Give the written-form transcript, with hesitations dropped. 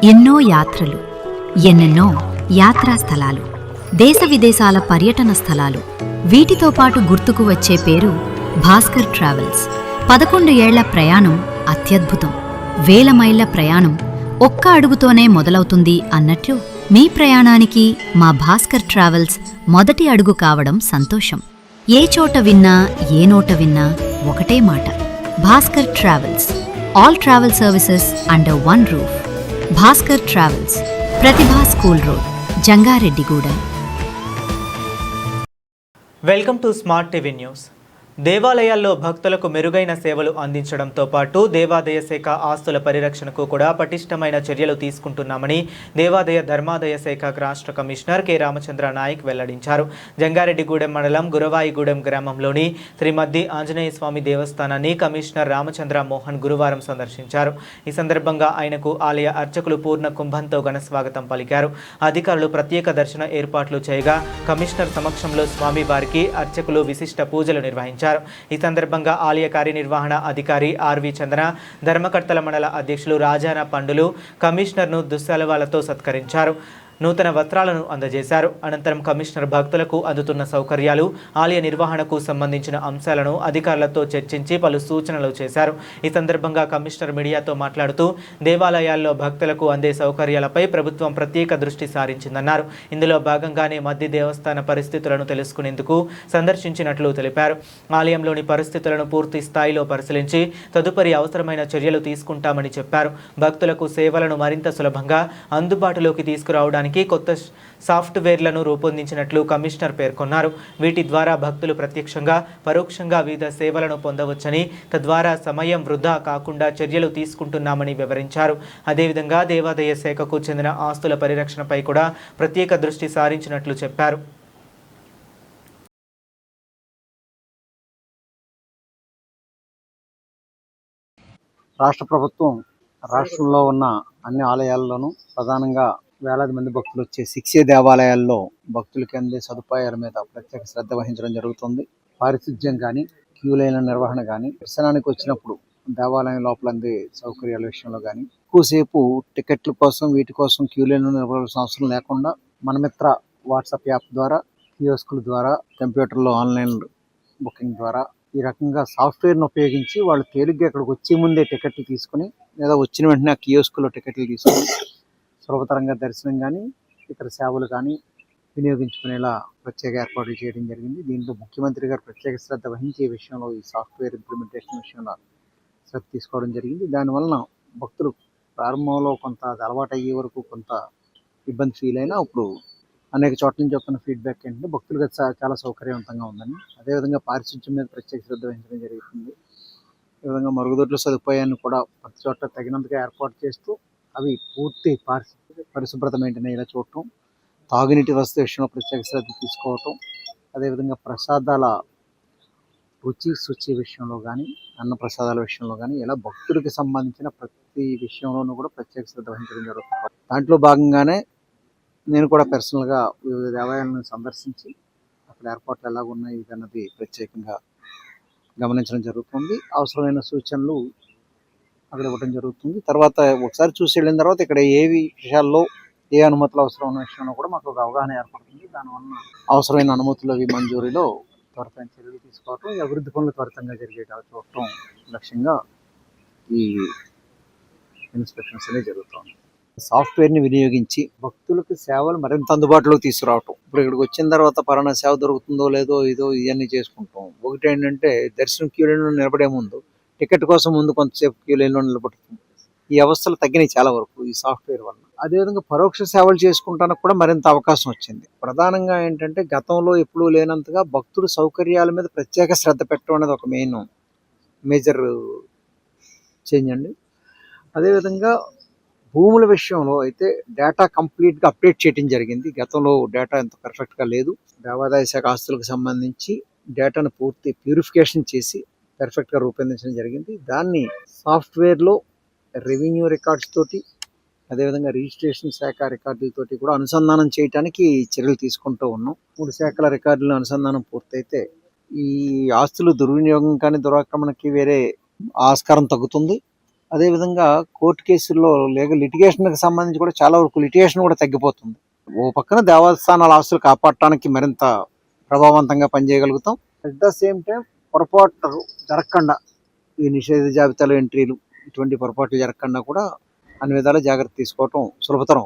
ఎన్నో యాత్రలు, ఎన్నెన్నో యాత్రా స్థలాలు, దేశ విదేశాల పర్యటన స్థలాలు, వీటితో పాటు గుర్తుకు వచ్చే పేరు భాస్కర్ ట్రావెల్స్. 11 ఏళ్ల ప్రయాణం అత్యద్భుతం. వేల మైళ్ల ప్రయాణం ఒక్క అడుగుతోనే మొదలవుతుంది అన్నట్లు మీ ప్రయాణానికి మా భాస్కర్ ట్రావెల్స్ మొదటి అడుగు కావడం సంతోషం. ఏ చోట విన్నా, ఏ నోట విన్నా ఒకటే మాట, Bhaskar travels. All travel services under one roof. Bhaskar travels, Pratibha school road, Jangareddygudem. Welcome to smart TV news. దేవాలయాల్లో భక్తులకు మెరుగైన సేవలు అందించడంతో పాటు దేవాదాయ శాఖ ఆస్తుల పరిరక్షణకు కూడా పటిష్టమైన చర్యలు తీసుకుంటున్నామని దేవాదాయ ధర్మాదాయ శాఖ రాష్ట్ర కమిషనర్ కె రామచంద్ర నాయక్ వెల్లడించారు. జంగారెడ్డిగూడెం మండలం గురవాయిగూడెం గ్రామంలోని శ్రీమద్ది ఆంజనేయ స్వామి దేవస్థానాన్ని కమిషనర్ రామచంద్ర మోహన్ గురువారం సందర్శించారు. ఈ సందర్భంగా ఆయనకు ఆలయ అర్చకులు పూర్ణ కుంభంతో ఘనస్వాగతం పలికారు. అధికారులు ప్రత్యేక దర్శన ఏర్పాట్లు చేయగా కమిషనర్ సమక్షంలో స్వామి వారికి అర్చకులు విశిష్ట పూజలు నిర్వహించారు. ఈ సందర్భంగా ఆలయ కార్యనిర్వహణ అధికారి ఆర్వి చంద్ర, ధర్మకర్తల మండల అధ్యక్షులు రాజాన పండులు కమిషనర్ను దుస్సలవాలతో సత్కరించారు. నూతన వస్త్రాలను అందజేశారు. అనంతరం కమిషనర్ భక్తులకు అందుతున్న సౌకర్యాలు, ఆలయ నిర్వహణకు సంబంధించిన అంశాలను అధికారులతో చర్చించి పలు సూచనలు చేశారు. ఈ సందర్భంగా కమిషనర్ మీడియాతో మాట్లాడుతూ దేవాలయాల్లో భక్తులకు అందే సౌకర్యాలపై ప్రభుత్వం ప్రత్యేక దృష్టి సారించిందన్నారు. ఇందులో భాగంగానే మద్ది దేవస్థాన పరిస్థితులను తెలుసుకునేందుకు సందర్శించినట్లు తెలిపారు. ఆలయంలోని పరిస్థితులను పూర్తి స్థాయిలో పరిశీలించి తదుపరి అవసరమైన చర్యలు తీసుకుంటామని చెప్పారు. భక్తులకు సేవలను మరింత సులభంగా అందుబాటులోకి తీసుకురావడానికి కొత్త సాఫ్ట్వేర్లను రూపొందించినట్లు కమిషనర్ పేర్కొన్నారు. వీటి ద్వారా భక్తులు ప్రత్యక్షంగా, పరోక్షంగా వివిధ సేవలను పొందవచ్చని, తద్వారా సమయం వృధా కాకుండా చర్యలు తీసుకుంటున్నామని వివరించారు. అదేవిధంగా దేవాదాయ శాఖకు చెందిన ఆస్తుల పరిరక్షణపై కూడా ప్రత్యేక దృష్టి సారించినట్లు చెప్పారు. రాష్ట్ర ప్రభుత్వం రాష్ట్రంలో ఉన్న అన్ని ఆలయాల్లోనూ ప్రధానంగా వేలాది మంది భక్తులు వచ్చే 6A దేవాలయాల్లో భక్తులకి అందే సదుపాయాల మీద ప్రత్యేక శ్రద్ధ వహించడం జరుగుతుంది. పారిశుధ్యం కానీ, క్యూ లైన్ల నిర్వహణ కానీ, దర్శనానికి వచ్చినప్పుడు దేవాలయం లోపల అందే సౌకర్యాల విషయంలో కానీ, ఎక్కువసేపు టికెట్ల కోసం వీటి కోసం క్యూ లైన్లు నిర్వహించాల్సిన అవసరం లేకుండా మనమిత్ర వాట్సాప్ యాప్ ద్వారా, కియోస్కుల ద్వారా, కంప్యూటర్లో ఆన్లైన్ బుకింగ్ ద్వారా ఈ రకంగా సాఫ్ట్వేర్ను ఉపయోగించి వాళ్ళు తేలిగ్గా ఇక్కడికి వచ్చే ముందే టికెట్లు తీసుకుని, లేదా వచ్చిన వెంటనే ఆ కియోస్కులో టికెట్లు తీసుకుని సులభతరంగా దర్శనం కానీ, ఇతర సేవలు కానీ వినియోగించుకునేలా ప్రత్యేక ఏర్పాట్లు చేయడం జరిగింది. దీంట్లో ముఖ్యమంత్రి గారు ప్రత్యేక శ్రద్ధ వహించే విషయంలో, ఈ సాఫ్ట్వేర్ ఇంప్లిమెంటేషన్ విషయంలో శ్రద్ధ తీసుకోవడం జరిగింది. దానివలన భక్తులు ప్రారంభంలో కొంత అలవాటు అయ్యే వరకు కొంత ఇబ్బంది ఫీల్ అయినా ఇప్పుడు అనేక చోట్ల నుంచి వస్తున్న ఫీడ్బ్యాక్ ఏంటంటే భక్తులకు చాలా సౌకర్యవంతంగా ఉందని. అదేవిధంగా పారిశుధ్యం మీద ప్రత్యేక శ్రద్ధ వహించడం జరుగుతుంది. ఈ విధంగా మరుగుదొడ్ల సదుపాయాన్ని కూడా ప్రతి చోట తగినంతగా ఏర్పాటు చేస్తూ అవి పూర్తి పరిశుభ్రత మెయింటైన్ అయ్యేలా చూడటం, తాగునీటి వసతి విషయంలో ప్రత్యేక శ్రద్ధ తీసుకోవటం, అదేవిధంగా ప్రసాదాల రుచి శుచి విషయంలో కానీ, అన్న ప్రసాదాల విషయంలో కానీ, ఇలా భక్తుడికి సంబంధించిన ప్రతి విషయంలోనూ కూడా ప్రత్యేక శ్రద్ధ వహించడం జరుగుతుంది. దాంట్లో భాగంగానే నేను కూడా పర్సనల్గా వివిధ దేవాలయాలను సందర్శించి అక్కడ ఏర్పాట్లు ఎలాగ ఉన్నాయి అన్నది ప్రత్యేకంగా గమనించడం జరుగుతుంది. అవసరమైన సూచనలు అక్కడ ఇవ్వడం జరుగుతుంది. తర్వాత ఒకసారి చూసి వెళ్ళిన తర్వాత ఇక్కడ ఏ విషయాల్లో ఏ అనుమతులు అవసరం ఉన్న విషయంలో కూడా మాకు ఒక అవగాహన ఏర్పడుతుంది. దానివల్ల అవసరమైన అనుమతులు అవి మంజూరీలో త్వరితమైన చర్యలు తీసుకోవటం, ఈ అభివృద్ధి పనులు త్వరితంగా జరిగేలా చూడటం లక్ష్యంగా ఈ ఇన్స్పెక్షన్స్ అనేవి జరుగుతుంది. సాఫ్ట్వేర్ని వినియోగించి భక్తులకు సేవలు మరింత అందుబాటులోకి తీసుకురావటం. ఇప్పుడు ఇక్కడికి వచ్చిన తర్వాత పలానా సేవ దొరుకుతుందో లేదో ఇదో ఇవన్నీ చేసుకుంటాం. ఒకటి ఏంటంటే దర్శనం క్యూ లైన్లో నిలబడే ముందు టికెట్ కోసం ముందు కొంతసేపు క్యూ లైన్లో నిలబడుతుంది. ఈ అవస్థలు తగ్గినాయి చాలా వరకు ఈ సాఫ్ట్వేర్ వల్ల. అదేవిధంగా పరోక్ష సేవలు చేసుకుంటానికి కూడా మరింత అవకాశం వచ్చింది. ప్రధానంగా ఏంటంటే గతంలో ఎప్పుడూ లేనంతగా భక్తులు సౌకర్యాల మీద ప్రత్యేక శ్రద్ధ పెట్టడం అనేది ఒక మేజర్ చేంజ్ అండి. అదేవిధంగా భూముల విషయంలో అయితే డేటా కంప్లీట్గా అప్డేట్ చేయడం జరిగింది. గతంలో డేటా ఎంత పర్ఫెక్ట్గా లేదు. దేవాదాయ శాఖ ఆస్తులకు సంబంధించి డేటాను పూర్తి ప్యూరిఫికేషన్ చేసి పర్ఫెక్ట్గా రూపొందించడం జరిగింది. దాన్ని సాఫ్ట్వేర్లో రెవెన్యూ రికార్డ్స్ తోటి, అదేవిధంగా రిజిస్ట్రేషన్ శాఖ రికార్డులతోటి కూడా అనుసంధానం చేయడానికి చర్యలు తీసుకుంటూ ఉన్నాం. 3 శాఖల రికార్డుల అనుసంధానం పూర్తయితే ఈ ఆస్తులు దుర్వినియోగం కానీ దురాక్రమణకి వేరే ఆస్కారం తగ్గుతుంది. అదేవిధంగా కోర్టు కేసుల్లో లిటిగేషన్కి సంబంధించి కూడా చాలా వరకు లిటిగేషన్ కూడా తగ్గిపోతుంది. ఓ పక్కన దేవస్థానాల ఆస్తులు కాపాడటానికి మరింత ప్రభావవంతంగా పనిచేయగలుగుతాం. అట్ ద సేమ్ టైం పొరపాట్లు జరగకుండా ఈ నిషేధ జాబితాలో ఎంట్రీలు ఇటువంటి పొరపాట్లు జరగకుండా కూడా అన్ని విధాలా జాగ్రత్త తీసుకోవటం సులభతరం.